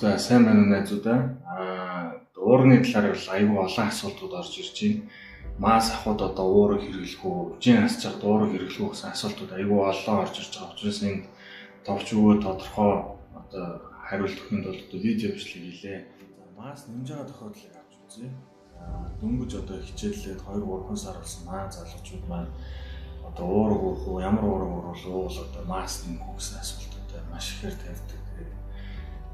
За сайн байна уу найзуудаа. Уурны талаар бол аюул олон асуултууд орж ирж байна. Мас ахуйд одоо уурыг хэрэглэх үү, жин асч чад уурыг хэрэглэх үү гэсэн асуултууд аюул олон орж ирж байгаа учраас энд товч өгөө тодорхой одоо хариулт өгөхөнд бол одоо видео бичлэг хийлээ. За мас нэмж байгаа тохиолдлыг авч үзье. Дөнгөж одоо хичээллээд 2-3 сар болсон залуучууд маань одоо уурыг уурах уу, ямар уурыг уурвал одоо мас нэмэх үү гэсэн асуултууд маш ихээр тавьдаг.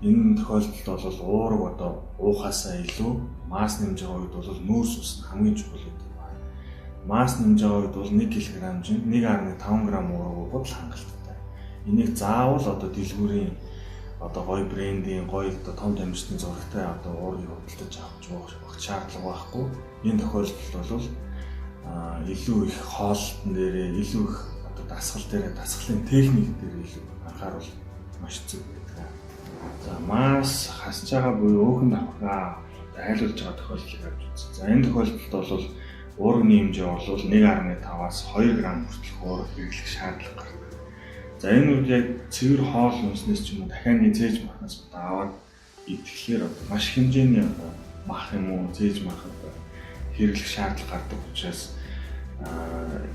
Энэ тохиолдолд бол уурыг одоо уухаасаа илүү мас нэмж байгаа үед бол нүүрс ус хамгийн чухал гэдэг байна. Мас нэмж байгаа үед бол 1 кг-д 1.5 г уурыг уухад хангалттай. Энийг заавал одоо дэлгүүрийн одоо гоё брендийн гоё одоо том тамирчдын зурагтай одоо уурыг худалдаж авах шаардлага байхгүй. Энэ тохиолдолд бол илүү их хоолтон дээрээ илүү их одоо дасгал дээрээ дасгалын техник дээр илүү анхааруул маш зөв байдаг. За мас хасж байгаа буюу өөхөнд авахгаа айлуулж байгаа тохиолдлыг авч үзье. За энэ тохиолдолд бол уургийн хэмжээ бол 1.5-аас 2 г хүртэлх уурыг хэрэглэх шаардлага гардаг. За энэ үед яг цэвэр хоол хүнснээс ч юм уу дахиад зээж махнаас аваад идэхлээр одоо маш хэмжээний одоо мах юм уу зээж мах одоо хэрэглэх шаардлага гардаг учраас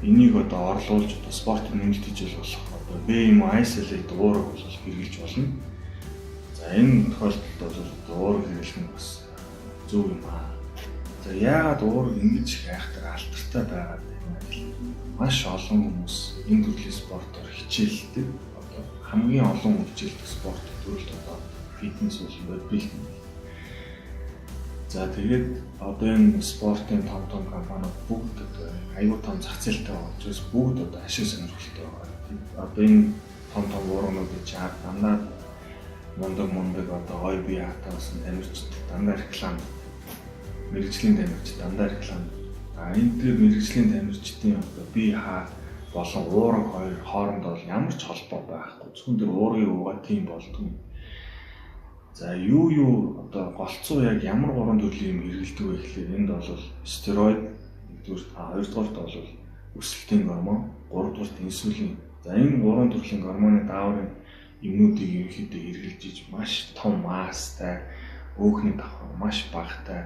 энийг одоо орлуулж одоо спортын нэмэлт хийж болох одоо B юм уу isolate уурыг бол хэрэглэж болно. За энэ тохиолдолд бол уурыг хэрэглэх нь бас зөв юм аа. За яагаад уурыг ингэж хайхтар алдартай байгаад байна вэ? Маш олон хүмүүс энэ төрлийн спортоор хичээлдэг. Одоо хамгийн олон хичээлдэг спорт төрөл одоо фитнес болон бодибилдинг. За тэгээд одоо энэ спортын том компаниуд бүгд аюул том зах зээлтэй байгаа учраас бүгд одоо ашиг сонирхолтой байгаа. Одоо энэ том уурнуудыг чаад дандаа мундаг одоо гоё бие хатаасан тамирчид дандаа реклам мэрэгжлийн тамирчид дандаа реклам. Энэ төр мэрэгжлийн тамирчдын одоо бие хаа болон уураг хоёр хооронд бол ямар ч холбоо байхгүй. Зөвхөн тэр уургийн уугаа тийм болдгоо. За юу одоо голцоо яг ямар гурван төрлийн юм хэрэглэдэг вэ гэхлээр энд бол стероид, хоёрдугаарт бол өсөлтийн гормон, гуравдугаарт инсулин. За энэ гурван төрлийн гормоны дааврын юмнуудыг ерөнхийдөө хэрэглэж иж маш том маастай, өөхний давхар маш багатай.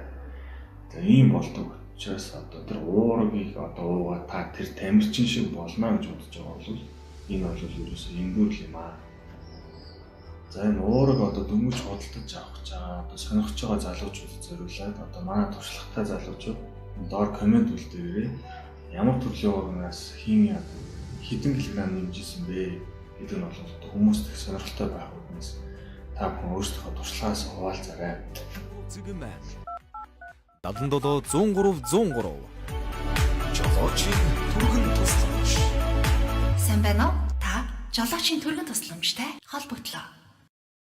За ийм болдог учраас одоо тэр уургийг одоо уугаа та тэр тамирчин шиг болно гэж бодож байгаа бол энэ бол ерөөсөө эндүүл юм аа. За энэ уурыг одоо дөнгөж худалдаж авах гэж байгаа одоо сонирхож байгаа залуучуудад зориулаад одоо манай туршлагатай залуучууд доор коммент үлдээгээрэй. Ямар төрлийн уурнаас хэдэн килограмм нэмжсэн бэ гэдэг нь бол хүмүүст их сонирхолтой байх үгнээс та бүхэн өөрсдийнхөө туршлагаас хуваалцаарай. 77 103 түргэн тусламж. Сайн байна уу? Та жолоочийн түргэн тусламжтай холбогдлоо.